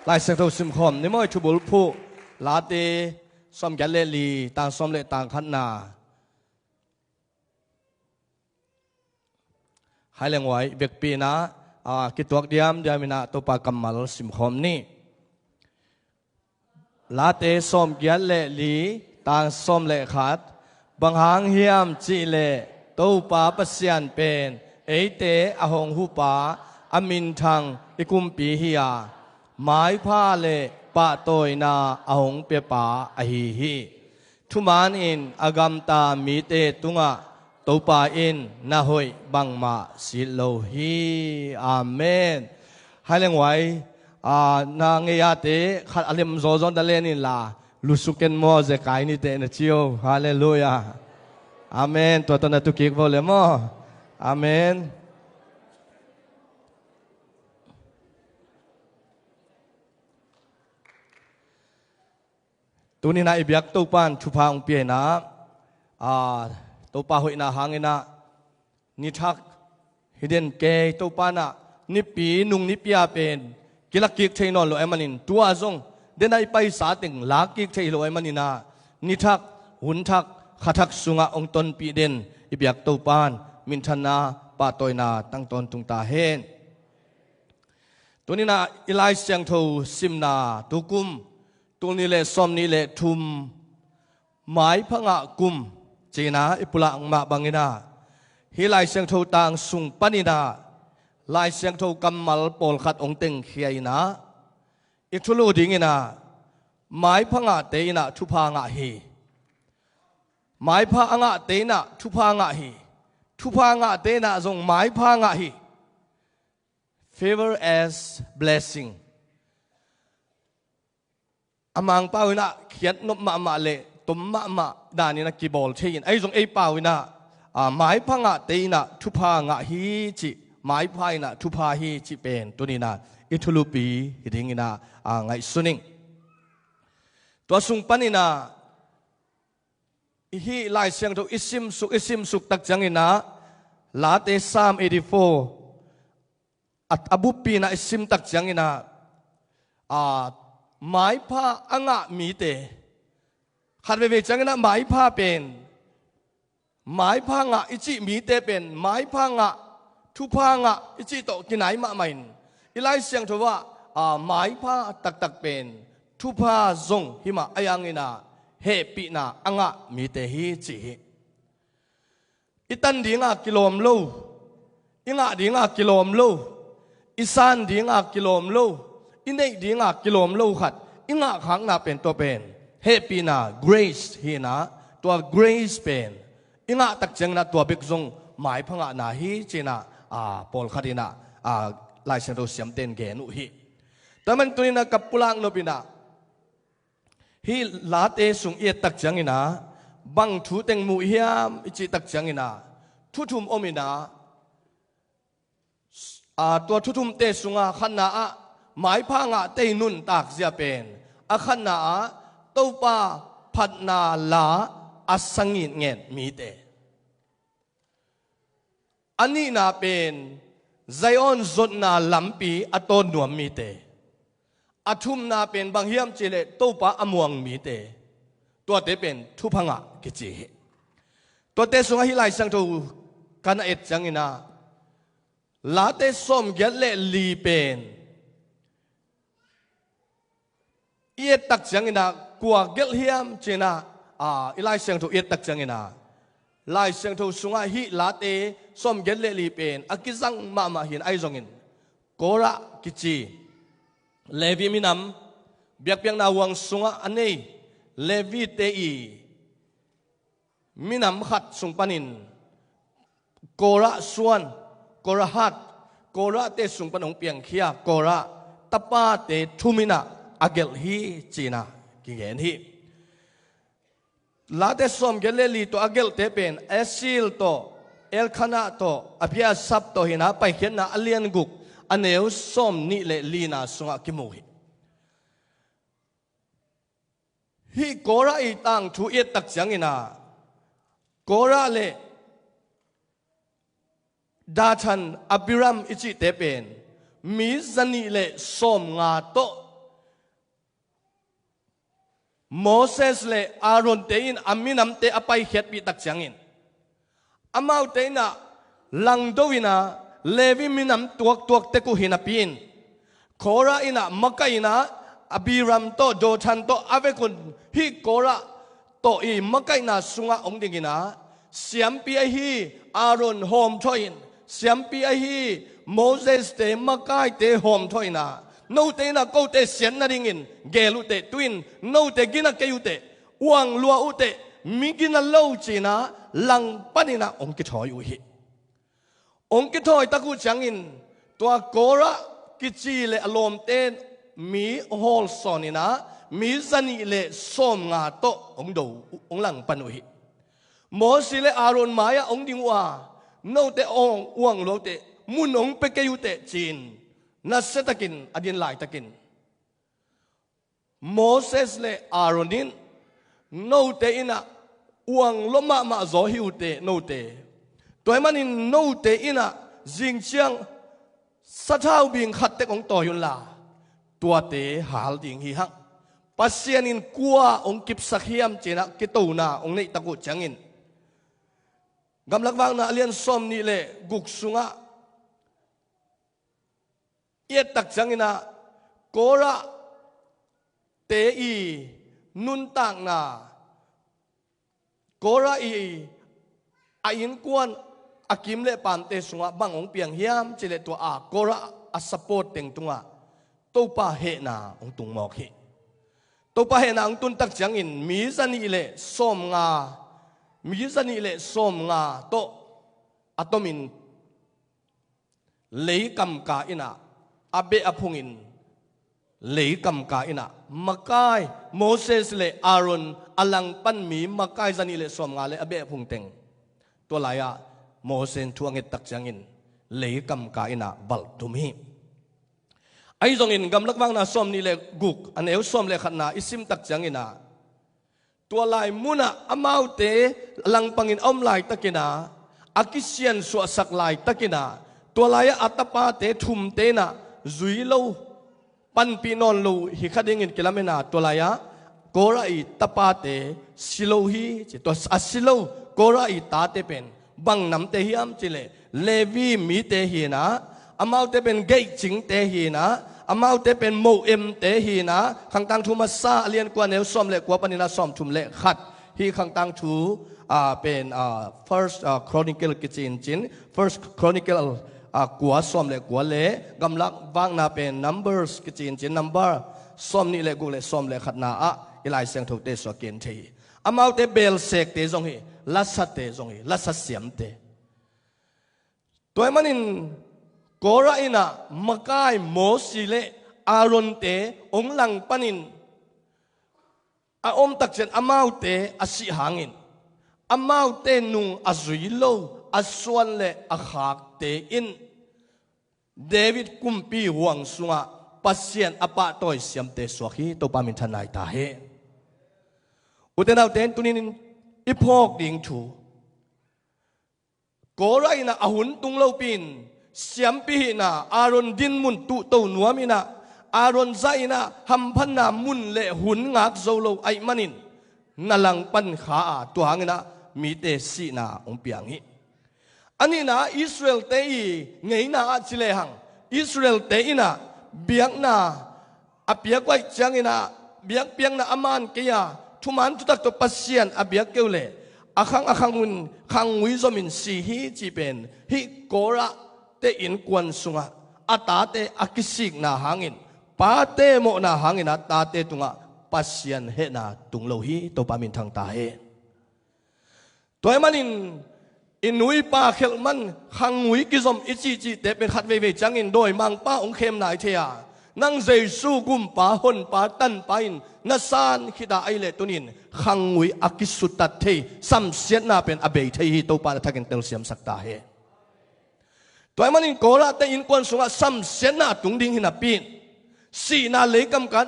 ลายเสียงทูสิมคมนิมอยทุบุลผู้ลาเตสมแกเลลีต่างสมเลต่างขันนาให้เลี้ยงไว้เบกปีนะกิตวกเดียมมินะตัวปากำมัลสิมคมนี้ลาเตสมแกเลลีต่างสมเลขัดบางหางเฮียมจีเลตัวปาปัสยันเป็นเอเตอหงหูปาอามินทังอิกุมปีเฮียหมายผ้าเลปะโตยนาอหงเปปาอหิหิทุมานอินอากามตามีเตตุงะตัวปาอินนาหอยบังมาสิโลฮีอาเมนให้เลี้ยงไว้นางเงียเตขัดอลิมโซซอนตะเลนิลาลุสุเกนโมเซกายนิเตนชิโอฮาเลลูยาอาเมนตัวตนตุกิกโวเลโมอาเมนตัวนี้นะอิบยักตัวปานชุพาองเปียนะตัวปาหุยนะหางนะนิทักฮิเดนเกตัวปานะนิปีนุงนิปีอาเป็นกิลักกิกเทนอนโลเอมันินตัวซงเดนไอไปสาติงลักกิกเทโลเอมันินานิทักหุนทักขัทักสุงะองตนปีเดนอิบยักตัวปานมินทนาปาตอยนาตั้งตนตุงตาเฮนตัวนี้นะอิไลเซียงโทซิมนาตุกุมตัวนี้เลสอมนี้เลทุมหมายพงะกุมจีนาอิปุระอังมาบังอินาฮิไลเซียงโทต่างสุงปนินาไลเซียงโทกำมัลปอลขัดองเต็งเขียนาอิทุลูดิงินาหมายพงะเตนะทุพางะฮีหมายพงะเตนะทุพางะฮีทุพางะเตนะทรงหมายพงะฮี favor as blessingอมังป้าวินะเขียนนบมาเลตุมมาดานี่นะกีบอลเชียนไอ้ทรงไอ้ป้าวินะหมายพังะเตนะทุพางะฮีจิหมายพายนะทุพาฮีจิเป็นตัวนี้นะอิทุลุปีฮิดิงินะไงสุนิงตัวสุงปนินะฮีไลเสียงตัวอิซิมสุกตักจังอินะลาเตซาม84อบุปีนะอิซิมตักจังอินะหมายผ้าอ่างมีเตขัดไปจังนะหมายผ้าเป็นหมายผ้างะอิจิมีเตเป็นหมายผ้างะทุพางะอิจิโตกินไหนมาไม่อิไลเสียงทว่าหมายผ้าตักเป็นทุพาซงหิมะอายังอินาเฮปีนาอ่างมีเตฮีจิอิตันดีงะกิโลมโลอิงะดีงะกิโลมโลอิสานดีงะกิโลมโลอินเดียงกิโลมโลขัดอิงะขังนาเป็นตัวเป็นเฮปีนา grace ฮีนะตัว grace เป็นอิงะตักจังนะตัวเบกซงหมายพังะนาฮีจีนะปอลขัดินะลายเส้นตัวเสียมเต็นเกนุฮีแต่มันตัวนี้นะกับปุลังโนบินะฮีลาเตสุงเอตักจังอินะบังทูเต็งมุฮิยามอิจิตักจังอินะทุมอมินะตัวทุมเตสุงะขันนาหมายพังะเตนุนตากเสียเป็นอาขันนาตัวปาพัดนาลาอสังงิเงนมีเตอันนี้นาเป็นไซออนจดนาลัมปีอตอนนวมมีเตอทุมนาเป็นบางเฮียมเจเลตัวปาอมวงมีเตตัวเตเป็นทุพังะกิจิตัวเตสุงหิไลสังทูกันเอ็ดจังอินาลาเตส้มเกลเลลีเป็นเอียตักจังอินะกัวเกลเฮียมเจนะอีไลเสียงทูเอียตักจังอินะไลเสียงทูสุงะฮิลาเตส้มเกลเลลีเป็นอากิซังมาหินไอซงอินโกระกิจิเลวีมินำเบียกเบียงนาวังสุงะอันนี้เลวีเตอีมินำขัดสุงปนินโกระส่วนโกระหัดโกระเตสุงปนงเปียงเขียโกระตปาเตทุมินะอเกลฮีจีนากิเกนฮีลาเตสอมเกลเลลีตัวอเกลเตเป็นเอซิลโตเอลคานาโตอภิยาซับโตหินาไปเขียนนาอเลียนกุกอันเนวสอมนิเลลีนาสุงะกิมุฮีฮีโกระอีตังทูเอตักจังอินาโกระเลดาทันอบิรัมอิจิเตเป็นมีซันิเลสอมงาโต โมเสสเลอารอนเตอินอามินำเตอไปเฮ็ดปีตักจังอินอามาเตนะลังโดวินาเลวิมินำตัวเตกุหินาปีนโคราอินะมักกะอินะอบิรัมโตโดชันโตอเวกุนฮิโกระโตอีมักกะอินะสุงะองดิกินะเสียมปีไอฮีอารอนโฮมทอยน์เสียมปีไอฮีโมเสสเตมักกะเตโฮมทอยนะโนเตนะโกเตเสียนนาดิงินเกลุเตตวินโนเตกินะเกยุเตวังลัวอุเตมิกินะโลจีนะลังปนินะองกิทอยอุฮิองกิทอยตะกุจังอินตัวโกระกิจีเลอลมเตนมีฮอลซอนินะมีซันิเลสอมงาโตองดูองลังปนุฮิโมสิเลอารอนมายาองดิงวาโนเตองวังลัวเตมุนองเปเกยุเตจีนนัสตะกินอดินไลตะกินโมเสสเลอารอนินโนเตอินะวังลมมาโซฮิวเตโนเตตัวมันอินโนเตอินะจิงเชียงสัทาวบิงขัดเตของต่อยุนลาตัวเตหาลดิงฮิฮักปัสเซียนินกัวองกิบสักเฮียมเจนะกิตูนาองนี่ตะกุจังอินกำลังวางนาเลียนซอมนี่เลกุกสุงะเอตักจังอินะโกระเตอีนุนตังนาโกระอีอายินกวนอากิมเลปามเตสุงะบังองเปียงเฮียมจิเลตัวอาโกระอาสปอร์ตเต็งตุงะตัวป้าเฮนาองตุงมอกเฮตัวป้าเฮนาองตุนตักจังอินมีสันีเลส้มงามีสันีเลส้มงาโตอัตมินเลยกำกาอินะอาเบอพุงินเลยกำกาอินะมักไกโมเสสเลอารอนอลังปันมีมักไกสันีเลส้มงาเลอาเบอพุงเต็งตัวลายะโมเสสทวงเอตักจังอินเลยกำกาอินะบัลตุมีไอ้ตรงอินกำลังวางนาส้มนี่เลกุกอันเอวส้มเลขันนาอิสิมตักจังอินะตัวลายมุนะอามาวเตลังปังอินอมลายตะกินะอากิเซียนสวสักลายตะกินะตัวลายอัตปาเตทุมเตนะจุยโลปันปีนอนโลฮิคดิงินกิลาเมนาตัวลายโกราอิตปาเตสิโลฮีจิตัวอัสิโลโกราอิตาเตเป็นบังนำเตฮิอัมจิเลเลวีมีเตฮีนะอามาวเตเป็นเกจิงเตฮีนะอามาวเตเป็นโมเอ็มเตฮีนะขังตังทูมาซาเลียนกว่าเนวซอมเลกว่าปนินาซอมทุมเลขัดฮีขังตังทูเป็นfirst chronicle กิจินจิน first chronicle กัวซอมเลกัวเลกำลังวางนาเป็น numbers กิจินจิน number ซอมนี่เลกุเลซอมเลขัดนาอีไลเซงถูกเตสวกินทีอามาวเตเบลเซกเตจงฮีลัสเตจงฮีลัสเสียมเตตัวมันอินโกราอินะมักไกโมสิเลอารอนเตองหลังปันินอาอมตักเจนอามาวเตอสิหางินอามาวเตนุงอจุยโลอสวนเลอขากเตอินเดวิดกุมปีหวงสุงะปัสเซียนอปะตอยเสียมเตสวกีตัวปามินทนายตาเฮอุตนาเตนตุนินอิพอกดิ่งถูโกราอินะอหุนตุงโลปินเสียมปีนะอารอนดินมุนตุโตนัวมินะอารอนใจนะหัมพันนามุนเลหุนงักโซโลไอมันินนลังปันขาตัวหังนะมีเตสีนาองเปียงฮิอันนี้นะอิสราเอลเตอีไงนะอาจิเลหังอิสราเอลเตอีนะเบียงนะอเปียกไว้จังนะเบียงเปียงนะอามันเกียทุมันทุตักตัวปัสเซียนอเบียกเกลเลอาคังมุนคังวิจมินสีฮีจีเป็นฮิโกระเตอินกวนสุงะอาตาเตอากิสิกนาหางินปาเตโมนาหางินอาตาเตตุงะปัสเซียนเฮนาตุงโลฮีตัวปามินทางตาเฮตัวมันอินุยปาเขลมันขังวิกิจมอิจิจิเตเป็นขัดเวจังอินโดยมังป้าองเข้มนายเทียนังเจสูกุมปาหนปาตันปาอินนัสานขิดาไอเลตุนินขังวิอากิสุตัดเทสัมเสียนาเป็นอเบยเทฮีตัวปาทักินเตลเสียมสักตาเฮตัวมันอินโกราเตอินกวนสุงะสัมเสียนาตุงดิ่งหินาปีนสีนาเลกำการ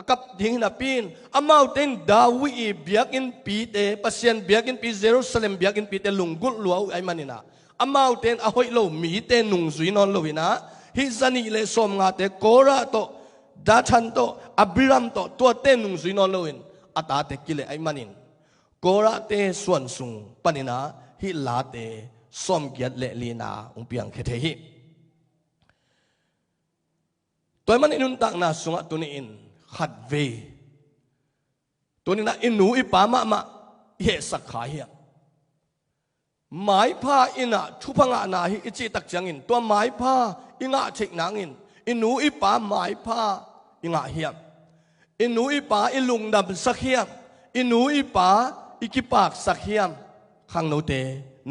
กับดิ่งหินาปีนอามาวเต็นดาวิเบียกินปีเตปัสเซียนเบียกินปีเยรูซาเล็มเบียกินปีเตลุงกุลลัวไอมันนินะอามาวเต็นอหอยโลมีเตนุงซุยนอนโลวินะฮิซานีเลสอมงาเตโกราโตดาชันโตอับริรัมโตตัวเตนุงซุยนอนโลวิน อัตาเตกิเลไอมันินโกระเตส่วนสุงปนินาฮิลาเตสมเกียรติเลลีนาองเปียงเคเทหิตัวมันอินุนตักนาสุงตัวนี้อินขัดเวตัวนี้นะอินูอิปามะมะเฮสักขาเฮียหมายผ้าอินะทุพังอานาฮิอิจิตักจังอินตัวหมายผ้าอิงะเชกนางอินอินูอิปาหมายผ้าอิงะเฮียอินูอิปาอิลุงดำสักเฮียอินูอิปาอิกิปากสักเฮียขังโน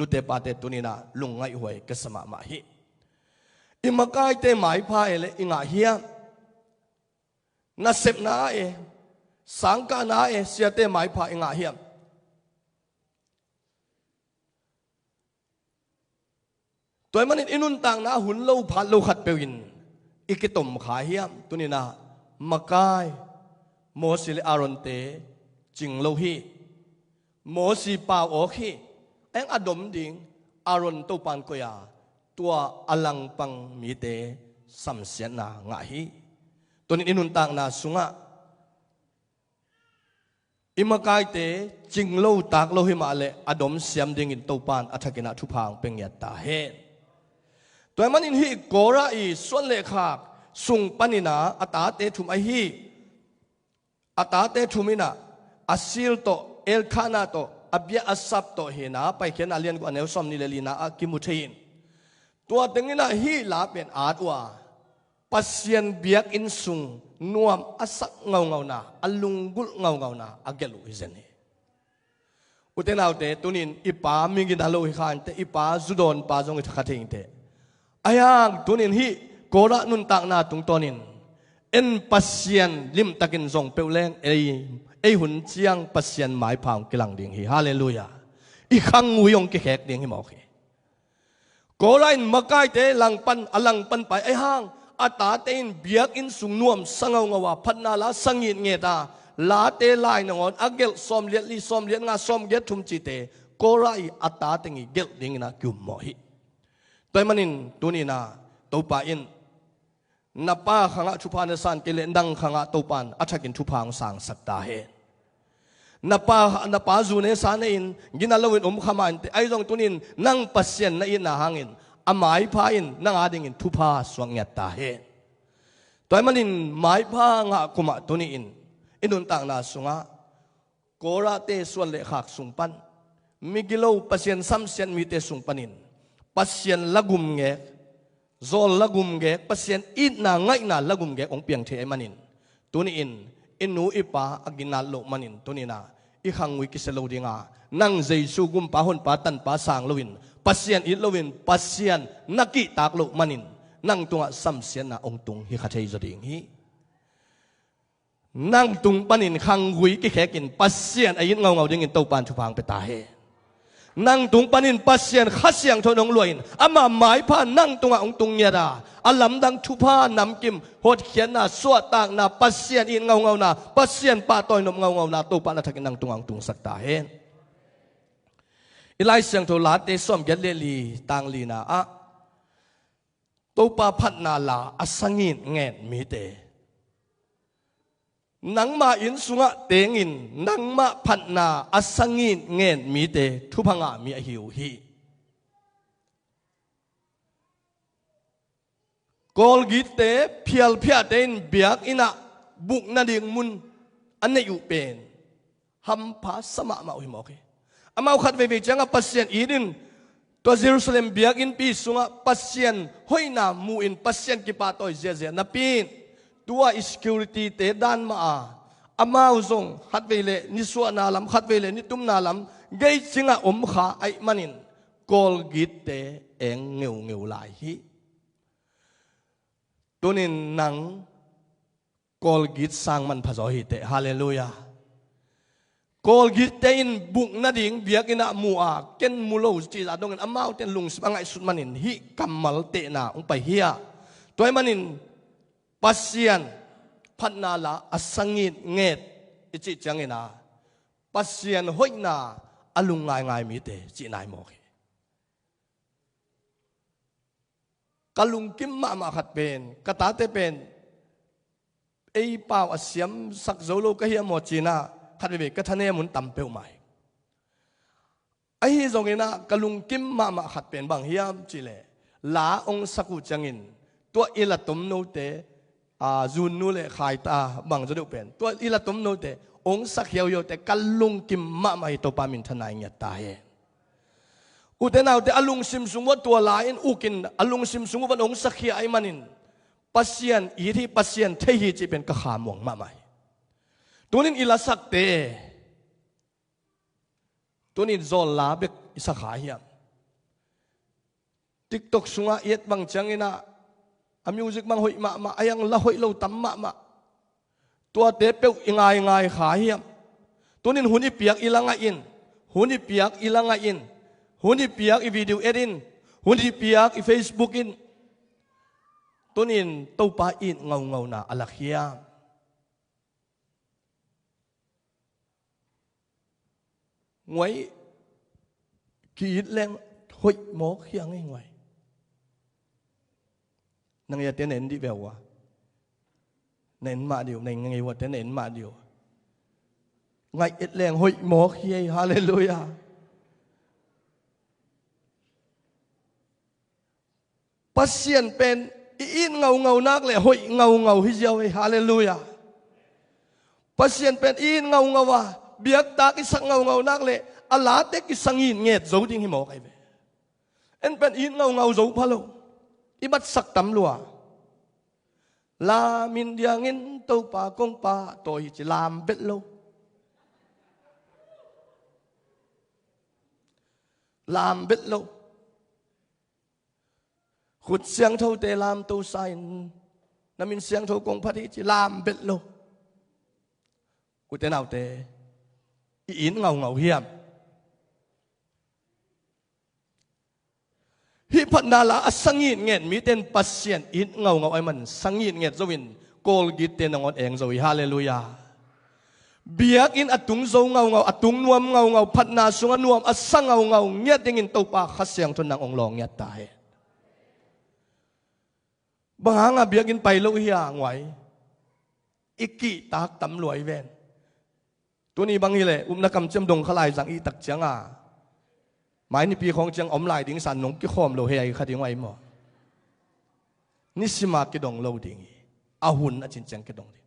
เตปาเตตัวนี้นะลุงไงหวยกษมามาฮิอิมากายเตหมายผ้าเอเลอิงะเฮียนัสเซปนาเอสังกานาเอเสียเตหมายผ้าอิงะเฮียตัวมันอินุนต่างนะหุ่นเล่าพัดเล่าขัดเปวินอีกตมขาเฮียมตัวนี้นะมากายโมสิเลอารอนเตจิงเล่าฮีโมสิปาวโอฮีเอ็งอดมดิ่งอารอนตัวปันกยาตัวอลังปังมีเตสัมเสียนางะฮีตัวนี้อินุนต่างนะสุงะอิมากายเตจิงเล่าตากเล่าฮีมาเลอดมเสียมดิ่งอินตัวปันอัฐกินะทุพังเป็นยาตาเฮตัวมันอินฮีโกระอีส่วนเลขาสุงปนินาอัตาเตทุมไอฮีอัตาเตทุมินาอาซิลโตเอลคานาโตอับยาอัสซับโตเฮนาไปเขียนอาเลียนกว่าเนวซอมนิเลลีนาอากิมุเทียนตัวตึงนี้นะฮีลาเป็นอาดว่าปัสเซียนเบียกอินสุงนวมอัสักเงานาอลุงกุลเงานาอาเกลุอิเซนีอุเทนเอาเตตุนินอิปามิกินฮัลโลฮิคานเตอิปาจุดอนปาจงอิทคัดเองเตอายังตุนินฮีโกระนุนตักนาตุงตอนินเอ็นปัสเซียนลิมตักินทรงเปลเลงไอหุ่นเจียงปัสเซียนหมายพาวกิลังเดียงฮีฮาเลลูยาอีขังงุยองกิแขกเดียงฮีหมอกฮีโกระอินมากายเตลังปันอลังปันไปไอห้างอัตาเตนเบียกอินสุงนวมสังเอางวาพันนาลาสังยินเงตาลาเตลายนงอนอักเกลสอมเลียลีสอมเลียงาสอมเลียทุมจิเตโกระอิอัตาเตงิเกลเดียงนะกุมหมอฮีตัวมันอินตัวนี้นะตัวป่าอินนับป้าขังชุพานสันกิเลนดังขังตัวปานอัฐกินชุพางสังสัตตาเฮนับป้าจูเนสานอินกินอลวินขมานไอจงตัวนี้นั่งปัสเซียนในอินนาหังอินอหมายพาอินนั่งอาดิงินทุพาสวงยัตตาเฮตัวมันอินหมายพางะกุมาตัวนี้อินุนต่างนาสุงะโกระเตส่วนเลขักสุงปันมิกิโลปัสเซียนซัมเซียนมีเตสุงปันินปัสเซียนละกุมเงกโซลละกุมเงกปัสเซียนอินนาไงนาละกุมเงกองเปียงเทมันินตัวนี้อินูอิปาอากินาโลมันินตัวนี้นาอีขังวิกิเซโลดิงานั่งเจซูกุมปาหนปาตันปาสางโลวินปัสเซียนอิโลวินปัสเซียนนักกิตากโลมันินนั่งตัวซัมเซียนนาองตุงฮิคาเทยจดิงฮีนั่งตุงปันินขังวิกิแขกินปัสเซียนอายินเงาดิ่งอินโตปานชุพังไปตาเฮนั่งตุงปนินปัสเซียนขัดเสียงทนองลวยอามาหมายผ้านั่งตุงองตุงเยดาอัลลัมดังชุพานำกิมหดเขียนนาสวดต่างนาปัสเซียนอินเงานาปัสเซียนป่าต่อยนมเงานาตัวปานาทักนั่งตุงองตุงสักตาเฮนอีไลเสียงโทลาเตส่อมยัดเลลีต่างลีนาอะตัวปาพัดนาลาอสังยินเงินมีเตนังมาอินสุงะเตงินนังมาพันนาอสังยินเงินมีเตทุพังะมีหิวฮีกอลกิเตเพียลเพียเตนเบียกอินะบุกนาดิงมุนอันนี้อยู่เป็นฮัมพาสมามาอุยมอกอามาขัดเววิจังปัสเซียนอีดินตัวเยรูซาเล็มเบียกอินปีสุงะปัสเซียนห้อยนามูอินปัสเซียนกิปาตอยเจนับปีนตัวอิสคิวริตี้เตดานมาอามาอุซงขัดเวเลนิสวนาลัมขัดเวเลนิตุมนาลัมเกยจิงะขาไอมันินกอลกิเตเองเงียวลายฮีตัวนี้นังกอลกิตสังมันพระโสหิเตฮาเลลูยากอลกิตเตอินบุกนาดิ่งเบียกินะมัวเกนมูโลจีอาดงอามาเตนลุงสปังไอสุดมันินฮิกัมมัลเตนาองไปเฮียตัวมันินปัสเซียนพันนาลาอสังยินเงดอิจิจังเงนาปัสเซียนห้อยนาอลุงง่ายมีเตจีนายโมกกลุงกิมมาขัดเป็นกตาเตเป็นไอเป่าเสียมสักโจโลก็เฮียหมดจีน่า ขัดเวกทะเนมุนตำเปียวใหม่ไอ้ตรงนี้นะกลุงกิมมาขัดเป็นบางเฮียมจีเลลาองสักุจังินตัวอิละตุมโนเตจูนนูเลขายตาบางจะดูเป็นตัวอิละตุมโนเตองสักเฮียวโยเตกลุงกิมมาฮิโตปามินทนายเงียตายอุเทนเอาเตอลุงซิมซุงว่าตัวลายอินอุกินอลุงซิมซุงว่าองสักเฮียไอมันินปัสยันอีที่ปัสยันเทียจีเป็นกะขามวงมาใหม่ตัวนี้อิละสักเตตัวนี้โซลาเบกอิสักหายามติ๊กตอกสุงาเอ็ดบางจังอินะมิวสิกบางหอยมาอายังละหอยเราตั้มมาตัวเตเปียวง่ายขายามตัวนี้หุ่นอีเปียกอีลังอินหุ่นอีเปียกอีลังอินหุ่นอีเปียกอีวิดีโอเอ็ดินหุ่นอีเปียกอีเฟซบุ๊กอินตัวนี้ตัวป้าอินเงาหน้าอัลลักยามงวยกีดแรงหอยหมอกยังไงงวยนังยาเต้นเอ็นดีแบบว่าเน้นมาเดียวในไงว่าเต้นเอ็นมาเดียวไงเอ็ดแรงหอยหมอกเฮียฮาเลลูยาปัสเซียนเป็นอินเงานักเลยหอยเงาฮิเจียวฮาเลลูยาปัสเซียนเป็นอินเงาว่าเบียกตากิสังเงานักเลยอาลาเต็กกิสังอินเงียดโจดิ้งหิมอกไอเบเอ็นเป็นอินเงาโจพะโลอิบัดสักตำลัวลามินเดียงินตัวปากงปาตัวหิจิลามเบ็ดโลลามเบ็ดโลขุดเสียงเท่าเตลามตัวไซน์น้ำมินเสียงเท่ากงพัดหิจิลามเบ็ดโลกูเตนเอาเตอินเงาเฮียมฮิพันนาลาสังยินเงียมีเต็นปัสเซียนอินเงาไอ้มันสังยินเงียจวินโกลกิเตนงอนเองจวิฮาเลลูยาเบียกอินอตุงโจเงาอตุงนวมเงาพันนาสุงนวมอสังเงาเงียดิงินตัวปากขัดเสียงทุนนางองลองเงียตายบางหางเบียกินไปโลหิยางไว้อิกิตากตำรวจเวนตัวนี้บางทีเลยนักกำจำดงขลายสังอีตักเจียงหมายในปีของเจียงอมลายดิ้งสันนงกิขอมโลเฮียขัดยังไงมั้งนิสิมากิดงโลดิ้งอาหุ่นอาจินเจียงกิดงดิ้ง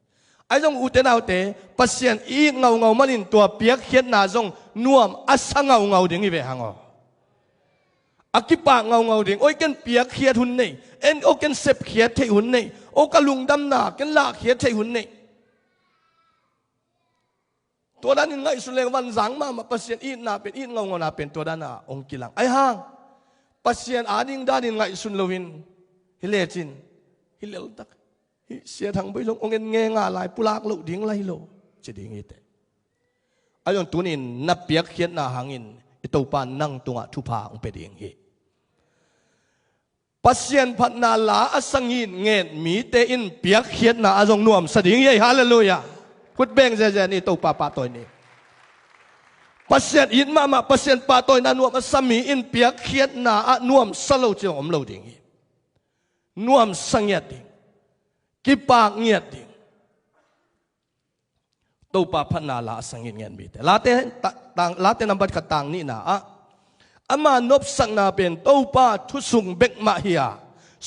ไอ้จงอุเทนเอาเตปัสเซียนอีเงามันนินตัวเปียกเขียนนาจงนวมอัศเงาดิ้งอีเวหังอากิปะเงาดิ้งโอ้ยกันเปียกเขียหุ่นนี่เอ็นโอ้กันเสพเขียเทหุ่นนี่โอ้กะลุงดำหนากันลากเขียเทหุ่นนี่ตัวนั้นยังไงสุดเลยวันสังมาปัสเซียนอินนาเป็นอินเงานาเป็นตัวนั้นองกิลังไอ้ห้างปัสเซียนอาดิงด้านยังไงสุดเลวินฮิเลจินฮิเลลตักเสียทางไปลงองเงินเงงาลายปุลากลุดิ้งไลโลจะดิ้งอีเตไอ้ยนตัวนี้นับเปียกเขียนนาหางอินอิตัวปานนั่งตัวทุพาองไปดิ้งฮีปัสเซียนพันนาลาอสังยินเงินมีเตอินเปียกเขียนนาจงนวมสดิ้งฮีฮาเลลูยาพุทธเบงเจเจนี่ตัวป้าตัวนี้ปัสเซียนอินมาปัสเซียนป้าตัวนั้นนวมสามีอินเปียกเขียนนานวมสโลจิอมโลดิ้งนวมสังเงียดดิ้งกิปากเงียดดิ้งตัวป้าพันนาลาสังเงียดเงียดมีแต่ลาเตนับบัดขัดต่างนี่นะอามานบสังนาเป็นตัวป้าทุสุงเบกมาเฮีย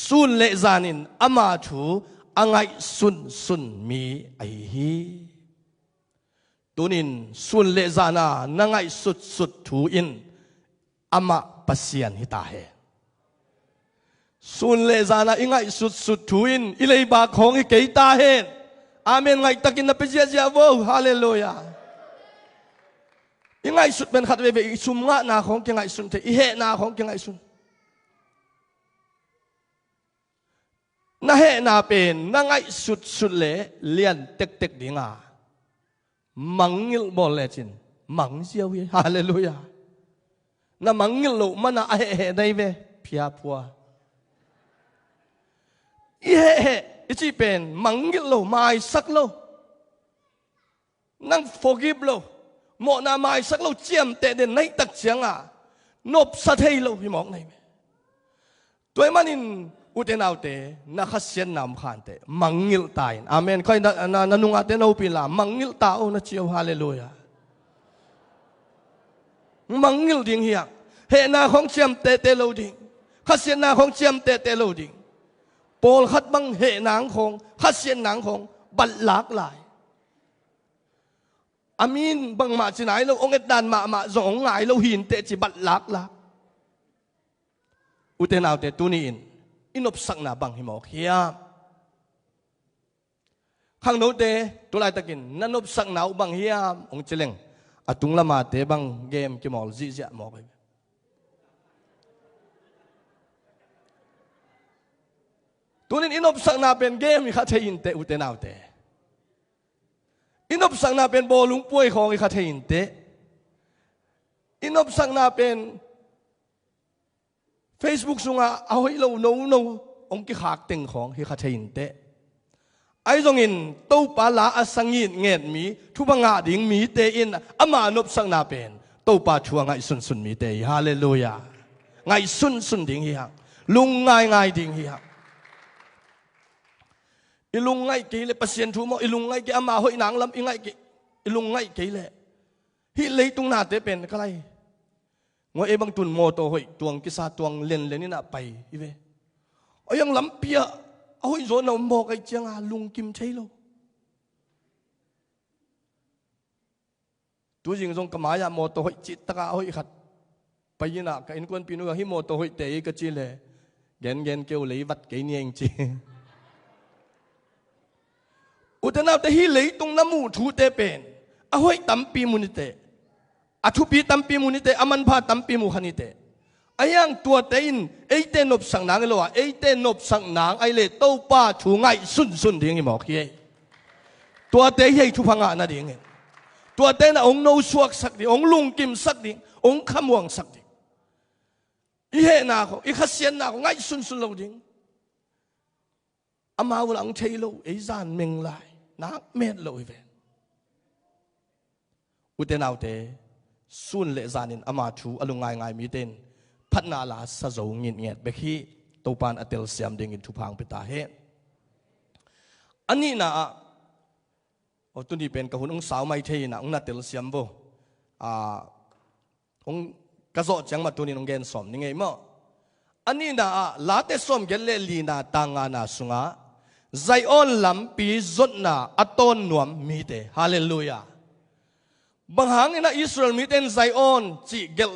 สุนเลจานินอามาถูอังไงสุนมีไอฮีตัวนินสุนเลจานานังไงสุดถูอินอามาปัสเซียนฮิตาเฮสุนเลจานาอิงไงสุดถูอินอิเลยบาของอิเกยตาเฮอาเมนไงตะกินนับเจียเจียโวฮาเลลูยาอิงไงสุดเป็นขัดเวเบอิสุมงะนาของเกงไงสุนเทอิเฮนาของเกงไงสุนน่าเห็นน่าเป็นน่าไงสุดเลยเลียนเต็กดิ้งมังงิลบอลเลยจินมังเสียวฮาเลลูยาน่ามังงิลโลมันน่าเห็นได้เว้พิอาพัวอีจีเป็นมังงิลโลไม่สักโลนั่ง forgive โลหมอนาไม่สักโลเจียมเตะเด่นในตักเสียงนบสัตย์โลพี่มองไหนตัวมันนินอุเทนเอาเตนักเสียนนำขันเตมังงิลตายอาเมนใครนันนุงอาเตนเอาปีละมังงิลตาโอนะเชียวฮาเลลูยา mangil ding hiang he na khong chiam te te lo ding khasian na khong chiam te te lo ding pol khat bang he nang khong khasian nang khong bal lak lai amin bang ma chinai lo ong et dan ma zong ngai lo hin te chi bal lak lak uten out te tuni inop sak na bang himok hiam khang no te tulai takin nanop sak na bang hiam ong cheleng atung lama te bang game ki mol ji ja mo kai tunin inop sak na pen game kha thein te uten out te inop sak na pen bolung puai khong kha thein te inop sak na pen Facebook sunga ahoi lo no ong ki khak teng khong hi kha thein te ai zong in to pa la asangin nget mi thu banga ding mi te in ama nop sang na pen to pa thua ngai sun mi te hallelujah ngai sun ding hi hang lung ngai ding hi hang ilung ngai ke le pasien thu mo ilung ngai ke ama hoi nang lam ingai ke ilung ngai ke le hi leitung na te pen kalai ngoi ebang tun mo to hoi tuang ki sa tuang len na pai hi ve oyang lam pia ôi rồi nó mò cái chiang à lung kim thấy luôn tôi dừng trong cái máy à mò tôi hội chít ta hội khát bây giờ nè cái anh quân pinu hi mò tôi hội tệ cái chi lệ gen kêu lấy vật cái niềng chi ủa thế nào thế hi lấy tung nam mù thu tệ bền à hội tắm pi muni tệ à thu pi tắm pi muni tệ aman pha tắm pi mu khani tệ ayang tua tein ei te nop sang nang lo ei te nop sang nang ai le to pa thu ngai sun ding mo khi tua te hei thu phanga na ding tua te na ong no suak sak di ong lung kim sak di ong khamwang sak di i he na ko i khasian na ko ngai sun lo ding ama ulang thei lo ei zan meng lai na met lo ve uten autte sun le zanin ama thu alungai mi ten phát na là sa dấu nghiệt bê khi tàu pan atel siam ding in thu phang pita he ani na o tu ni pen ka hun ong saw mai thei na ong na tel siam bo ong ka zo chang ma tu ni ong gen som ni ngei mo ani na la te som gel le li na tanga na sunga Zion lam pi zot na aton nuam mi te hallelujah bang hang ina Israel mi ten Zion chi gel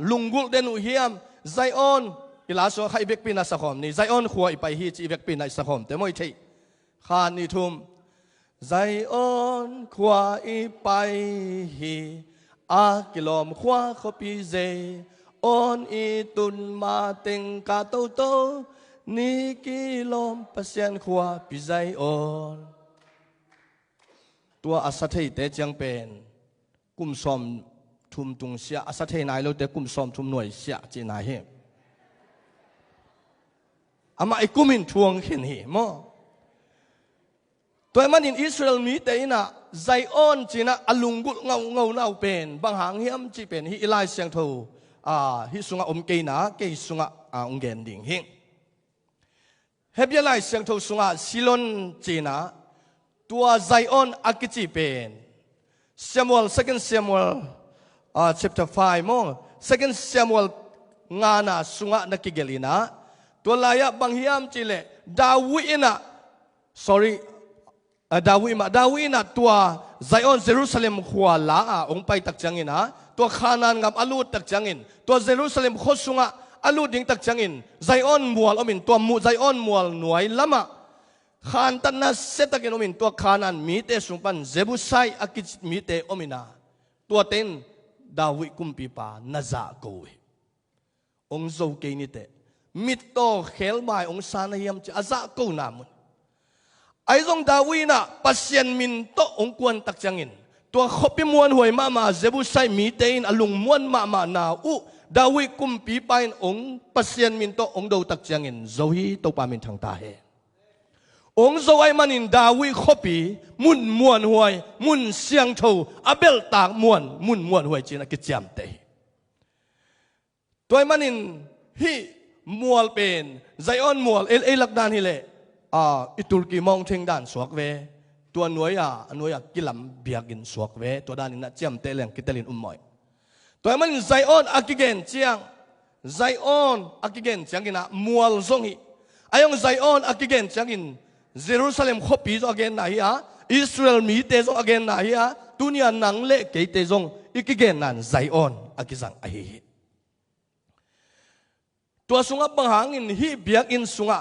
lungul den u hiam Zion ila so khai bek pin na sa khom ni Zion khuai pai hi chi bek pin na sa khom te moi thei khan ni thum Zion khuai pai hi a kilom khwa khopi ze on i tun ma teng ka to ni kilom pasien khwa pi Zion tua asathei te chang pen kum som thum tung sia asa the nai lo te kum som thum noi sia chi na he ama e kumin thuang hin hi mo toy man in Israel mi te ina Zion china alungul ngau nau pen bang hang hiam chi pen hi ilai siang tho hi sunga ke na ke sunga ong gen ding hi hebia lai siang tho sunga Silon china tua Zion akichi pen Samuel, 2 Samuel chapter 5 mo 2 Samuel ngana sunga nakigelina to laya banghiam chile Dawina Dawina tua Zion Jerusalem khwala ong pai tak changina to khanan ngam alut tak changin to Jerusalem khosunga alut ding tak changin Zion mual omin to mu Zion mual nuai lama khan tan na setakin omin tua khanan mi te sungpan Jebusai akit mi te omina tua ten Dawi kumpi pa naza ko ong zo ke ni te mit to khel mai ong sana yam chi aza ko namun ai zong Dawi na pasien min to ong kwan tak changin tua khopi muan huai ma Jebusai mi te in alung muan ma na u Dawi kumpi pain ong pasien min to ong do tak changin zo hi to pa min thang ta he ong zo ai manin Dawi khopi mun muan huai mun siang tho abel tak mun muan huai china ki cham te toy manin hi mual pen Zion mual el lakdan hi le iturki mong thing dan suak ve tua nuaya kilam biagin suak ve to dan na cham te leng kitelin ummoi ตัวมันไซออนอากิเกนเจียงไซออนอากิเกนเจียงกินะมัวลซงฮีไอ้ยังไซออนอากิเกนเจียงกินเยรูซาเล็มขบปีจงอาเกนไหนฮะอิสราเอลมีเตจงอาเกนไหนฮะตุนียนังเละเกยเตจงอีกิเกนนั่นไซออนอากิสังไอฮีตัวสุงะบังหางอินฮีเบียกอินสุงะ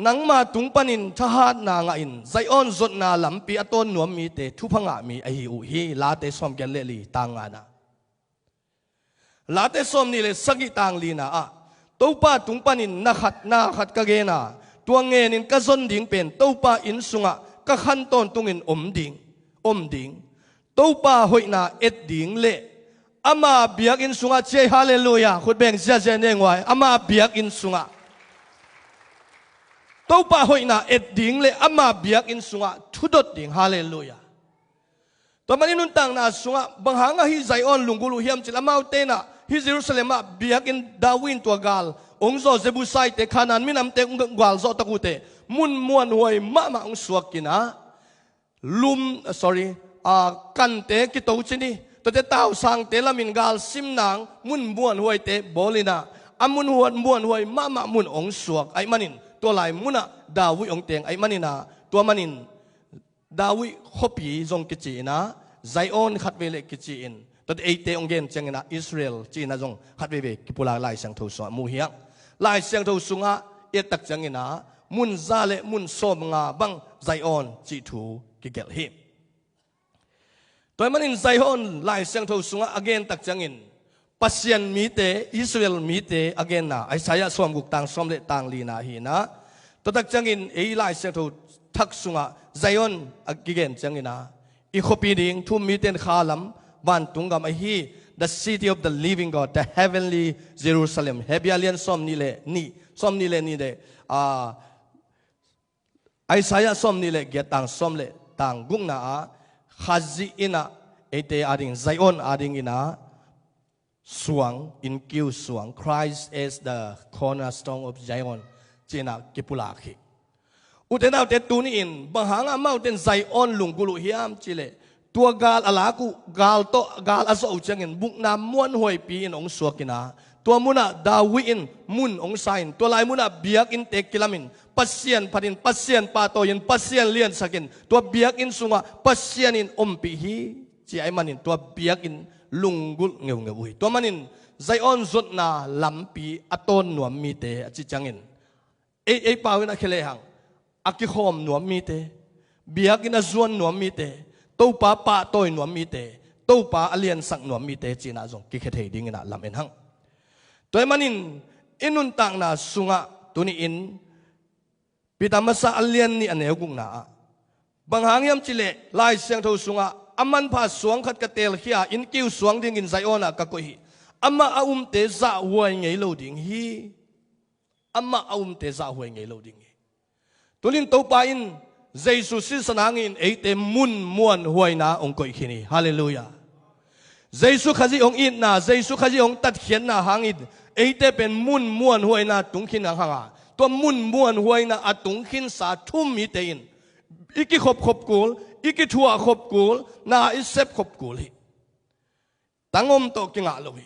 นังมาตุงปันินทหารนางอินไซออนจดนาลำปีอต้นนวมมีเตทุพังะมีไอฮิอุฮีลาเตสอมแกนเลลีตางานาลาเตสอมนี่เลสกิตางลีนาอะตัวป้าตุงปันินนักขัดกะเกนาตัวเงินินกะซนดิ่งเป็นตัวป้าอินสุงะกะขันต้นตุงอินดิ่งตัวป้าหอยนาเอ็ดดิ่งเลอามาเบียกอินสุงะเจฮาเลลูยาขุดแบ่งเสียเจนเองไว้อามาเบียกอินสุงะตัวป้าหอยนาเอ็ดดิ่งเลอามาเบียกอินสุงะทุดดดิ่งฮาเลลูยาตัวมันนุนต่างนาสุงะบางหางฮิไซออนลุงกุลุเฮียมจิลามาเตนะฮิเยรูซาเล็มเบียกอินดาวินตัวกาลองโซเซบุไซเตขานันมินำเตงกวาลโซตะกุเตมุนมวนหวยมาองสวกินะลุมกันเตกิโตจินีตัวเตต้าสังเตลามินกาลซิมนางมุนมวนหวยเตบอลินาอามุนหวนมวนหวยมามุนองสวกไอมันินตัวไหลมุนะดาวิองเตงไอมันินาตัวมันินดาวิขบีจงกิจีนะไซออนขัดเวเลกิจีอินตัวเอเตองเกนจังนะอิสราเอลจีนะจงขัดเวเลกิปุลาไลเสียงทูสวมูเฮียไลเสียงทูสุงะเอตักจังนะมุนซาเลมุนโซมงาบังไซออนจีทูกิเกลฮิตัวมันอินไซออนไลเสียงทูสุงะอเกนตักจังอินปัสยันมีเตอิสราเอลมีเตอเกนนะไอสายะสวมกุกตังสวมเลตังลีนาฮีนะตัวตักจังอินเอไลเสียงทูทักสุงะไซออนอเกนจังอินะอีขบีดิงทุ่มมีเตนขาลัมบ้านตุงกามไอฮี the city of the living God the heavenly Jerusalem เฮบิอาเลียนสอมนี่เลนี่เดไอสายะสอมนี่เลเกตังสอมเลตังกุงนาขัจีอินะเอเตอาดิงไซออนอาดิงอินะสวงอินคิวสวง Christ is the cornerstone of Zion เจนะกิปุลาคิอุเทนเอาเตตูนี่อินบางหางอามาอุเทนไซออนลุงกุลุฮิามจิเลตัวกาลอลากุกาลโตกาลอาโซอุจังอินบุกน้ำม้วนหวยปีอินองสวกินะตัวมุนะดาวิอินมุนองไซน์ตัวลายมุนะเบียกอินเตกิลามินปัสเซียนพัดินปัสเซียนปาโตยินปัสเซียนเลียนสักินตัวเบียกอินสุงะปัสเซียนอินอมปีฮีจีไอมันอินตัวเบียกอินลุงกุลเงวหุยตัวมันอินไซออนสุดนาลำปีอตอนหนวมมีเตจิจังอินเอปาวินะเคเลหังอากิโคมหนวมมีเตเบียกินจวนหนวมมีเตตัวป้าป้าตัวหนวมมีเตตัวป้าอเลียนสักหนวมมีเตจีน่าจงกิเคเทดิ้งน่ะลำเอ็นหังตัวมันอินุนต่างน่ะสุงะตัวนี้อินปิดามาสะอเลียนนี่อันเอกุงน่ะบางหางยามจิเลไล่เสียงทูสุงะอามันพาสวงขัดกระเตลเฮียอินคิวสวงดิ้งอินไซโอน่ะกะกุยอามาอาเตจ่าหวยไงโลดิ้งฮีอามาอาเตจ่าหวยไงโลดิ้งฮีตัวนี้ตัวป้าอินเยซูสิสนางอินเอเตมุนมวนหวยนาองกุยขินีฮาเลลูยาเยซูขจิองอินนาเยซูขจิองตัดเขียนนาหางอินเอเตเป็นมุนมวนหวยนาตุงขินหางตัวมุนมวนหวยนาตุงขินสาทุ่มมีเตอินอีกิขบกูลอีกิทัวขบกูลนาอิเซฟขบกูลฮิตั้งอมโตกิงอาลุย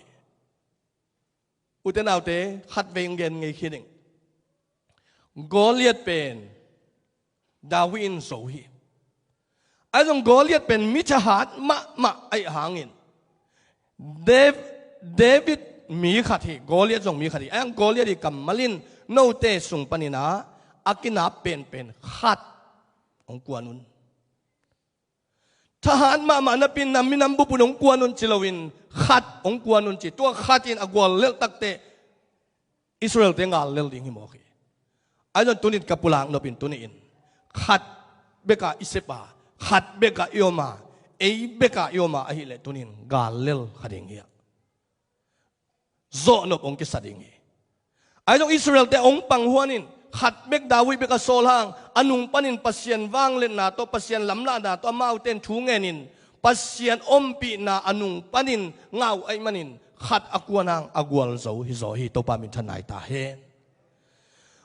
อุตนาเตขัดเวงเกนไงคิดเองโกเลียดเป็นดาวินโซฮีไอ้ตรงโกเลียดเป็นมิจฉาหัดมาไอหางอินเดวิดมีขัดที่โกเลียดส่งมีขัดที่ไอ้โกเลียดที่กำมลินโนเตส่งปนินาอากินาเป็นขัดองกวนุนทหารมานับปินนำมินำบุปุนองกวนุนจิลวินขัดองกวนุนจิตัวขัดอินอากวลเลือกตักเตอิสราเอลเตงาเลือกดิ้งหิมอกีไอ้ตรงตุนิดกับปุลังนปินตุนินขัดเบกาอิเซปาขัดเบกาโยมาเบกาโยมาอหิเลตุนินกาเลลขัดอย่างเงี้ยโซนบองกิสัดอย่างเงี้ยไอ้ตรงอิสราเอลแต่องปังหัวนินขัดเบกดาวิเบกาโซลางอนุงปนินปัสยันว่างเล่นนาตัวปัสยันลำลานาตัวมาอุเตนชูเงินินปัสยันอมปีนาอนุงปนินเงาไอ้มันินขัดอากวนางอากวลโซฮิโซฮิตัวปามินทนายตาเฮน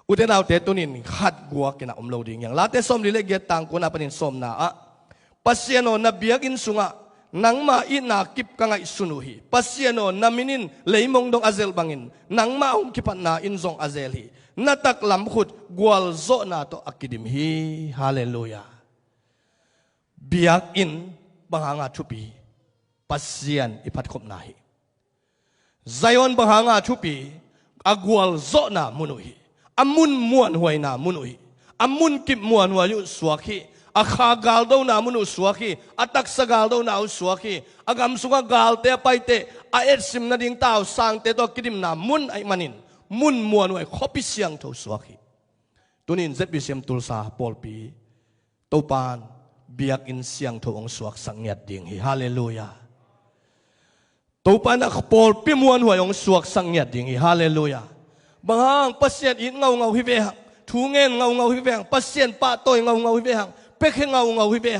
อุตนาเตตุนินขัดกัวกินะอมโลดิ้งอย่างลาเตสอมลิเลเกตังกุนาปนินสอมนาอะปัสยานอนับเบียกินสุงะ nang ma ina kip kangai sunuhi pasiano naminin leimong dong azel bangin nang ma kipat na inzong azel hi natak lamkhut gwal zo na to akidim hi hallelujah biak in banganga chupi pasian ipat khop nahi zayon banganga chupi agwal zo na munuhi amun muan huai na munuhi amun kip muan huai suaki akha gal do na munu suaki atak sa gal do na suaki agam sunga gal te pai te a et sim na ding tao sang te to kidim na mun ai manin mun muan huai khopi siang tho suaki tunin zet bi sem tulsa polpi topan biak in siang tho ong suak sangyat ding hi hallelujah topan ak polpi muan huai ong suak sangyat ding hi hallelujah bang pasien in ngau ngau hi ve thu ngen ngau ngau hi ve pasien pa toy ngau ngau hi ve pek ngau ngau hi be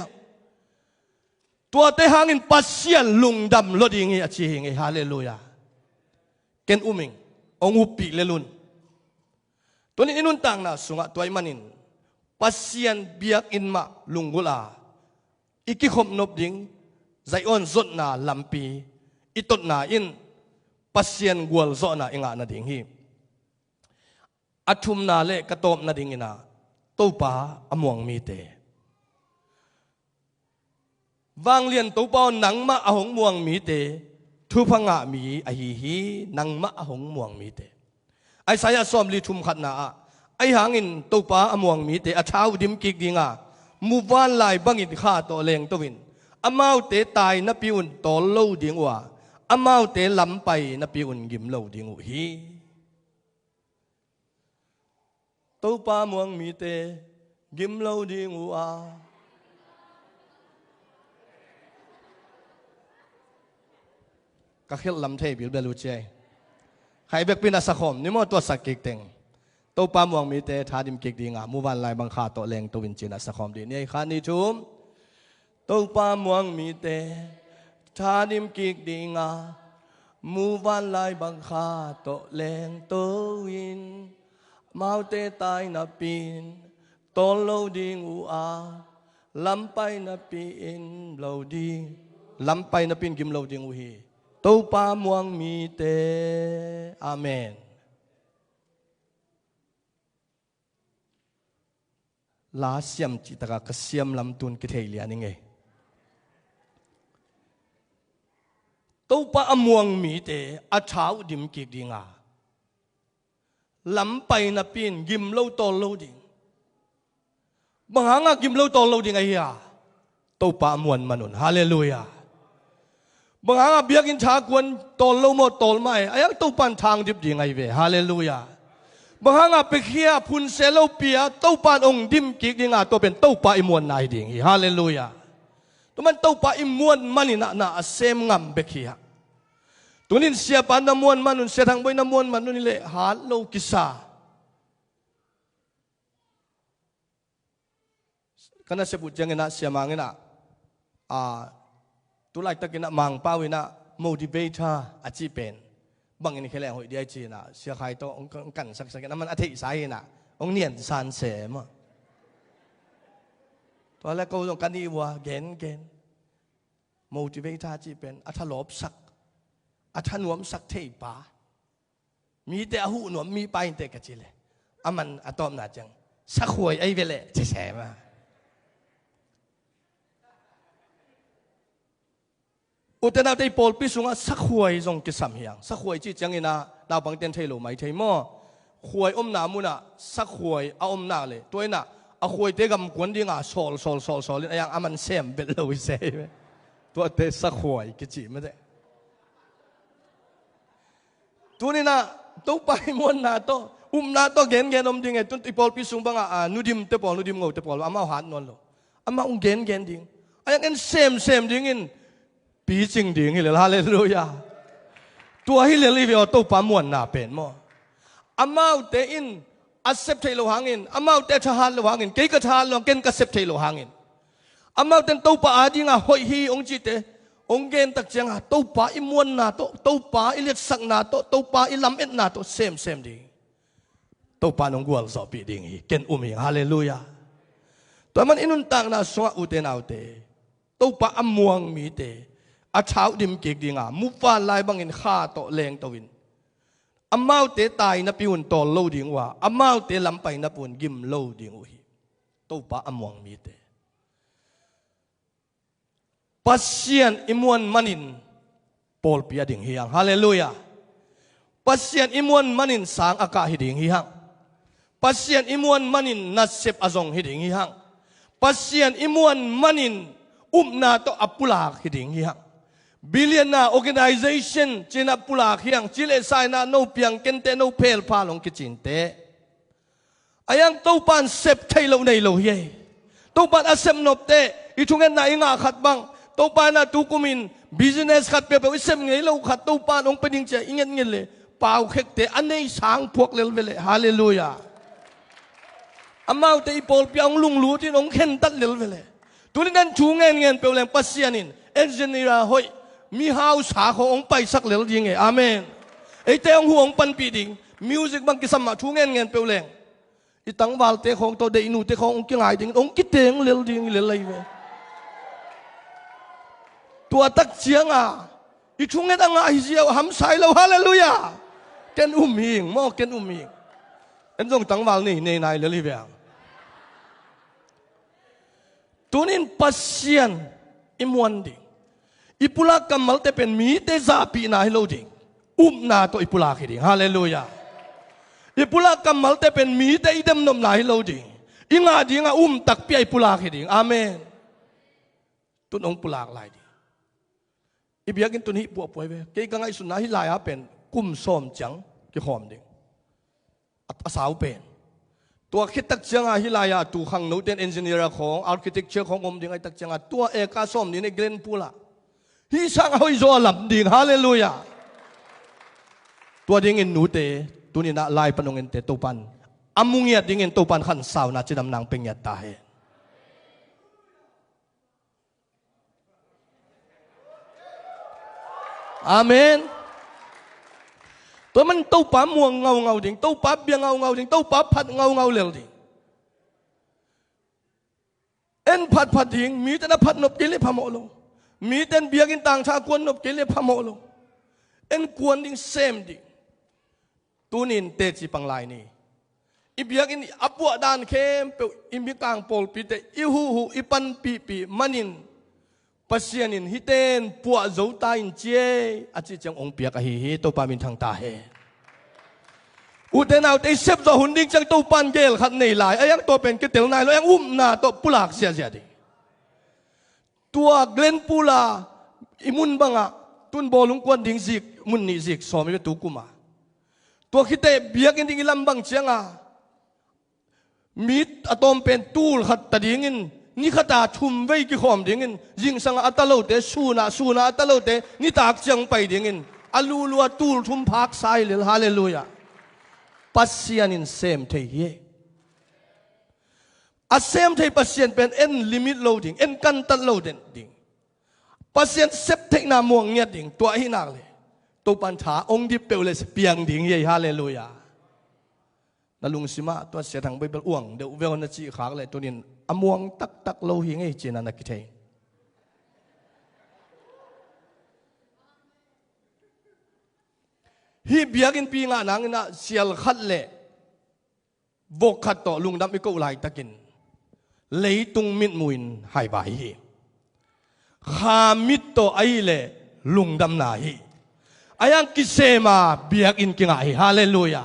tua te hangin pasien lungdam lodingi achi hingi hallelujah ken uming ong upi lelun toni inun tang na sunga tuai manin pasien biak in ma lungula iki khom nop ding zai on zot na lampi itot na in pasien gwal zo na inga na ding hi athum na le katop na ding ina topa amuang mi te vang liền tấu bao nắng ma ahong muang mi te thu phanga mi a hi nang ma ahong muang mi te ai saya som li thum khat na ai hangin tấu pa amuang mi te a thau dim kik dinga mu van lai bangin kha to leng to win amau te tai na piun to lo ding wa amau te lam pai na piun gim lo ding u hi tấu pa muang mi te gim lo ding u a các hiệu làm thế biểu bê lu chơi, hay việc pina sa khom, nếu mà tôi sắc kịch tình, tôi pa muang mi te thà dim kịch đi ngà, mua van lại bằng khá to leng tôi vinh china sa khom đi, này khá ni chum, tôi pa muang mi te thà dim kịch đi ngà, mua van lại bằng khá to leng tôi vinh, mau te tai na pin, to lâu đi ngủ à, lắm bay na pin lâu đi, lắm bay na pin kim lâu đi ngủ hi. Tâu pa muang mi te amen la siam chi taka ka siam lam tun ki thei lian nge tâu pa muang mi te a thau dim ki dinga lam pai na pin gim lo to lo ding banganga gim lo to lo ding ai ya tâu pa muan manun hallelujah banganga biakin cha kwan tol lo mo tol mai ayak to pan thang dip ding ai ve hallelujah banganga pekhia phun selo pia to pan ong dim ki dinga to pen to pa imuan nai ding hi hallelujah to man to pa imuan manina na asem ngam bekhia tunin sia pan na muan manun sia thang boy na muan manun le ha lo kisa kana sebut jangena sia mangena tu lại ta kena mang pawina motivator achi pen bangin khele hoi dia chi na sia khai to ong kan sak sak na man athei sai na ong nian san se ma to la ko kan ni wa gen motivator chi pen athalop sak athanuam sak thei pa mi te hu nuam mi pai te ka chi le aman atom na chang sak khoi ai vele che se ma uten nào đây Paul pi sunga sắc huay dòng cái sắm hiang sắc huay chỉ chẳng ina đào bằng tiền thay lô máy thay mò huay na muna sắc huay na le tôi na huay te gam quân đi ngà sol lên ayang aman xem bel lôi xe tôi te sắc huay cái gì mà thế tôi na tôi bay muôn na to na to gen đi nghe tôi Paul pi sung bang nudim te Paul nudim ngầu te Paul ama han non lo ama gen ding ayang en xem ding in bí chính điển hi hallelujah tua hi le livio to pa muan na pen mo amau te in accept thei lo hangin amau te thahan lo hangin ke ka thahan lo ken ka accept thei lo hangin amau ten to pa adinga hoi hi ong chi te ong gen tak chang to pa i muan na to pa i let sak na to pa i lam et na to same di to pa nong gwal so pi ding hi ken hallelujah to man inun tang na sunga uten autte to pa amuang mi te อาเช้าดิมเกกดีงามุฟ้าลายบังอินข้าโตแรงตวินอามาเตตายนับพิวนโตโลดิงว่าอามาเตลำไปนับวนกิมโลดิงอุฮิโตปะอมวงมีเตปัสเซียนอิมวนมันินปอลปียดิ่งเฮียงฮาเลลูยาปัสเซียนอิมวนมันินสางอากาศหิดิ่งเฮียงปัสเซียนอิมวนมันินนัสเซบอซงหิดิ่งเฮียงปัสเซียนอิมวนมันินนาโตอัปปุลาหิดิ่งเฮียงBillionaire organization China pula hiang Chile saina no piang kente no pel palong kichinte ayang topan sep thailo nei lo ye topan asem nopte ichungen na inga khat bang topan na tukumin business khat pe isem ngei lo khat topan ong peding che ingen ngele pau khekte anei sang phok lel vele hallelujah amau te ipol piang lung lu tin ong khen tat lel vele tulinan chungen ngen pe leng pasianin engineer hoiมีฮาวสาขององค์ไปสักเหลวยิงไงอาเมนไอเตองห่วงปันปีดิ่งมิวสิกบางกิสมาชูเงินเงินเปล่งอีตั้งวาลเตของตัวเดนูเตขององค์กิงไงดิ่งองค์กิเตงเหลวยิงเหลวอะไรเว้ตัวตักเชียงอ่ะอีชูเงินต่างไอเสียวหำใส่เราฮาเลลูยาเกนอุ้มหิงมอเกนอุ้มหิงเอ็นจงตั้งวาลนี่ในนายเหลวเวียงตัวนี้ปัสเซียนอิมวันดิ่งipulah kamal te pen mi te zapi na hiloding na to ipulah kiri hallelujah ipulah kamal te pen mi te idem nom na hiloding inga dinga tak pi ipulah kiri amen tunong pulak lai di ibiakin tun hi pu poi ve ke ka ngai sunna hi lai a pen kum som chang ki khom ding at asau penตัวคิดตักเชียงอาฮิลายาตูขังโนเดนเอนจิเนียร์ของอาร์คิเทคเจอร์ของอมดิงไอตักเชียงอาตัวเอกาส้มนี่ในเกรนปูละฮิสังเอาอิโซลับดิ่งฮาเลลูยาตัวดิ่งเงินหนูเตตัวนี้น่ะลายปนงเงินเตตัวปันอามุงเงียดิ่งเงินตัวปันขันสาวน่ะจะดำนางเป็นเงียตาเฮอาเมนตัวมันตัวป้าม่วงเงาเงาดิ่งตัวป้าเบียงเงาเงาดิ่งตัวป้าผัดเงาเงาเหลวดิ่งเอ็นผัดผัดดิ่งมีแต่น่ะผัดนบกิเลพามโอโลมีแต่เบียกินต่างชาควนนบกิเลพามโอโลเอ็นควนดิ่งเซมดิ่งตัวนี้เตจิปังไลนี่อีเบียกินอับวัวดานเข้มเปอิมิกังโปลปีเตอีหูหูอีปันปีปีมันินปัสยานินฮิเตนปัวโจตาอินเจอาจิจังองเปียกฮิฮิตัวปามินทางตาเฮอุเทนเอาแต่เซฟตัวหุ่นดิ้งจังตัวปันเกลขัดในลายไอ้ยังตัวเป็นกิเตลนายแล้วยังนาตัวปุลากเสียเสียดิตัวเกลนปุลาอิมุนบังอะตุนบอลุงกวนดิ้งซิกมุนนี่ซิกสอมีเป็นตุกุมาตัวคิเตเบียกินดิ้งลำบังเชียงอะมิดอะตอมเป็นตูลขัดตะดิ้งนี่ขตาชุมไว้กี่ขอมดิ่งยิงสังอัตโลเตสูนาอัตโลเตนี่ตากจังไปดิ่งอลูลัวตูลชุมพักไซเลฮาเลลูยาปัสยานินเซมเทเยอาเซมเทปัสยานเป็นเอ็นลิมิตโลดิ่งเอ็นกันตัดโลเด่นดิ่งปัสยานเซฟเทนามวงเงียดิ่งตัวหินักเลยตัวปัญหาองค์ที่เปลวเลยเปียงดิ่งเยฮาเลลูยานั่นลุงสิมาตัวเสียทางไปเป็นอ้วงเดี๋ยวเวลนัจีขากเลยตัวนี้อมวงตักโลหิงไอเจนันนักเทยฮีเบียกินปีงานังนะเสียลขัดเละบกขัดต่อลุงดำอีกหลายตะกินเลยตุงมิดมุยนหายไปฮีขามิดต่อไอเละลุงดำนาฮีอายังกิเซมาเบียกินกิงไอฮาเลลูยา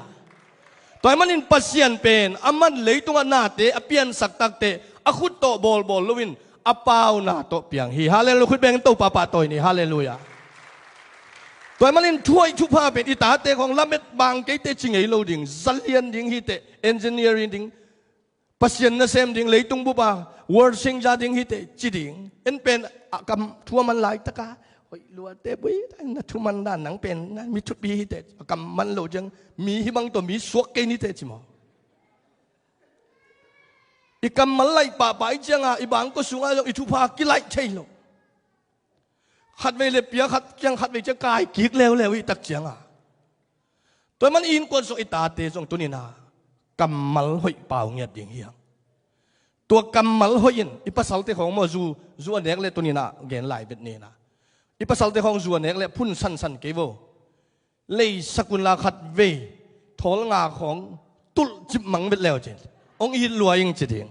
ตัวมันอินปัสยันเป็นอามันเลยตุงอนาเตอเปียนสักตักเตอคุดโตบอลลวินอปาวนาโตเปียงฮีฮาเลลูคุดเบงโตปาปาโตนี่ฮาเลลูยาตัวมันอินช่วยชุบผ้าเป็นอิตาเตของละเม็ดบางเกตจิงไอโลดิ่งซัลเลียนดิ่งฮีเตเอนจิเนียร์ดิ่งปัสยันนะเซมดิ่งเลยตุงบุปาเวิร์ดซิงจาดิ่งฮีเตจีดิ่งเอ็นเป็นกำทัวมันหลายตะกาโอ้ยลัวเตบุยนั่นทุมันด้านหนังเป็นนั่นมีชุดบีฮีเตกำมันโลจังมีฮิบังตัวมีสวกเกนิเตจิมออีกำมันไล่ป่าไปจังอ่ะอีบางก็สูงอ่ะอีทุพากิไลใช่หรอขัดไปเลยเปียขัดยังขัดไปจะกายกิกแล้วอีตักจังอ่ะตัวมันอินกวนส่งอีตาเตส่งตัวนี้นะกำมันหอยเปล่าเงียบอย่างเฮียตัวกำมันหอยอินอีภาษาเตของมอจูอันเด็กเลยตัวนี้นะเกณฑ์ไหลแบบนี้นะ อีภาษาเตของจวนเนี่ยเลยพุ่นสันเกวเลยสกุลลาขัดเวทอลงาของตุลจิบมังเบ็ดแล้วเจนองอีลวยยังเจดิง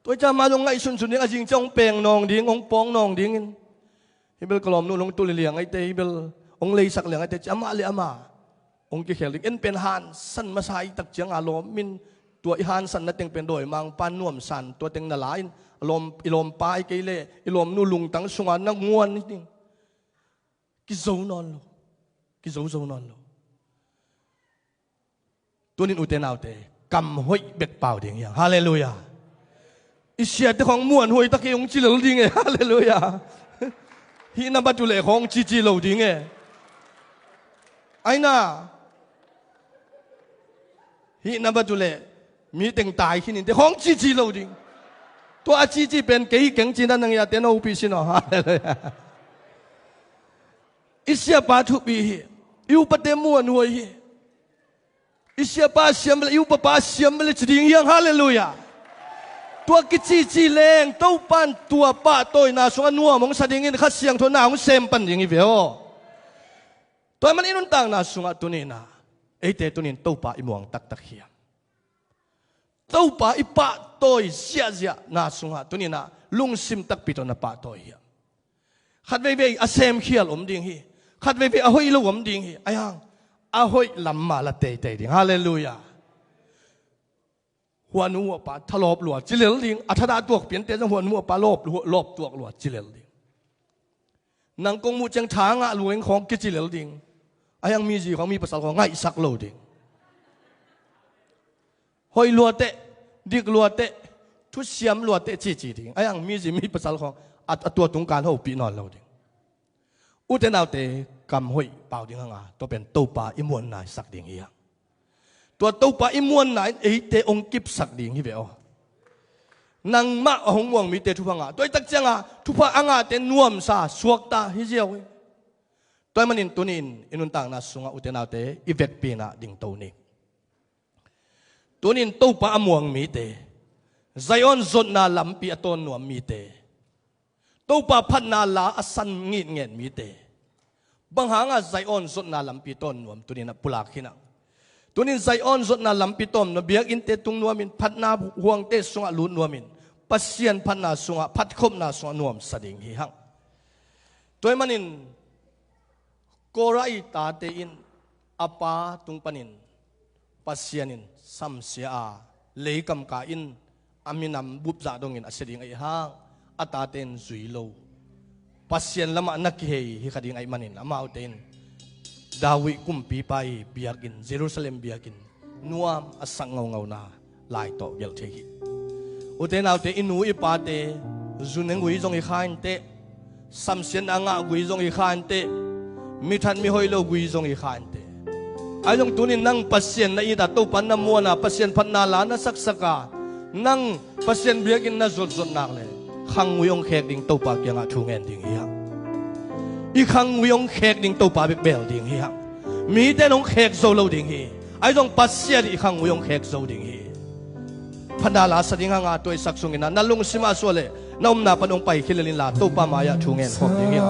ตัวจะมาลงไงสุนเนี่ยจริงจ้องเปลงนองดิ้งองปองนองดิ้งฮิเบลกลอมนู่นลงตุลเลียงไอเตฮิเบลองเลยสักเลียงไอเตจะมาเลยอามาองกิเขลิกเอ็นเป็นฮันสันมาใช้ตักเจียงอารมณ์มินตัวอีฮันสันนั่นเต็งเป็นโดยมังปานน่วมสันตัวเต็งนาลายอารมณ์อิลมปายเกเรอิลมนู่ลุงตั้งสงวนนักงวนนิดนึงกิโซนอนโลกิโซนอนโลตัวนี้อุเทนเอาเตกำห้อยเบ็ดเปล่าเดียงอย่างฮาเลลูยาอิเสียแต่ของม้วนห้อยตะเกียงจีเหลวดิ้งฮาเลลูยาฮีนับบัตุเล่ของจีเหลวดิ้งไอ้น่าฮีนับบัตุเล่มีเต็งตายที่นี่แต่ของจีเหลวดิ้งตัวจีเป็นเกี่ยงจีนั่นนั่งยาเตนเอาปีสินฮาเลลูยาอิเสียปาทุบียูปะเตม้วนห้อยอิเสียปาเสียมเลยยูปะปาเสียมเลยจีดิ้งยังฮาเลลูยาตัวกิจีเลงเต้าปันตัวป้าตัวน่าสงนัวมองสะดิ้งขัดเสียงตัวน่าของเซมปันอย่างนี้เว้ยตัวมันอินุนต่างน่าสงตัวนี้นะไอ้เตตัวนี้เต้าป้าอิมวงตักเฮียเต้าป้าอิป้าตัวเสียน่าสงตัวนี้นะลุงซิมตักปิดตัวน่าป้าตัวเฮียขัดเว่ยอาเซมเขียลดิ้งฮีขัดเว่ยอาหอยลูกดิ้งฮีไอ้ยังอาหอยลำมาละเตยดิ้งฮาเลลูยาหัวนัวปะทะลบหลวดจิเลลดิงอัธดาตัวเปลี่ยนเตจังหัวนัวปะลบตัวหลวดจิเลลดิงนังกงมูจังช้างะหลวงของกิจิเลลดิงอายังมีจีของมีภาษาของง่ายสักโลดิงหอยหลวดเตดิกหลวดเตทุเสียมหลวดเตจีดิงอายังมีจีมีภาษาของตัวตรงการเขาปีนอนโลดิงอุตเตนเอาเตกำหอยเป่าดิงห่างตัวเป็นตู้ปลาอิมวนนายสักดิงเฮียตัวตู้ปลาอิมวนไหนไอเตองกิบสักดิ่งฮิเบลนังมะหงวงมีเตทุพังอ่ะตัวตักเจียงอ่ะทุพังอ่ะเตนวมซาสวกตาฮิเจียวตัวมันอินตัวนี้อินุนต่างน่ะสุงอ่ะอุเทนาเตอีเวกปีน่ะดิ่งตัวนี้ตัวนี้ตู้ปลาอมวงมีเตไซออนจดน่ะลำปีอตนนวมมีเตตู้ปลาพันน่ะลาอสันงีดเงียนมีเตบางหางอ่ะไซออนจดน่ะลำปีต้นนวมตัวนี้น่ะปุลาขินะตัวนี้ไซออนสดน่าลำปิตอมนเบียกอินเตตุงนัวมินพัดนาห่วงเตสุงะลุนนัวมินปัสเซียนพัดนาสุงะพัดคมนาสุงะนวมสดิ่งหิหังตัวมันอินโกไรตาเตอินอปาตุงปนินปัสเซียนินซัมเสียอาเลกำกาอินอามินำบุบจ่าดงอินอสดิ่งไอหังอัตาเตนจุยโลปัสเซียนละมานักเฮฮิคดิ่งไอมันอินอามาอุเตนดาวิกุมปีไปเบียกินเยรูซาเล็มเบียกินนัวอสังเงานาลายโตเกลเทหิอุเทนเอาเตอินูอิปาเตจุนเงกุยจงอิขานเตสัมเซียนอ่างกุยจงอิขานเตมิทันมิฮอยโลกุยจงอิขานเตไอ้จงตุนินนั่งปัสเซียนในอิดาตุปันน้ำมัวนะปัสเซียนพันนาลานะสักกานั่งปัสเซียนเบียกินนะจดนักเลยขังวิองแขกดิ่งตุปากยังอาทุงเงินดิ่งเฮียอีขังวิองแขกดิ่งตัวป่าเบลดิ่งเฮียมีแต่น้องแขกโซโลดิ่งเฮียไอ้ตรงปัสเซียอีขังวิองแขกโซดิ่งเฮียพันดาลาสดิ่งห่างตัวสักสุงินะนั่นลุงสิมาส่วนเลยน้องนาปนองไปคิเลลินลาตัวป่ามายาทุงเงินพบดิ่งเฮีย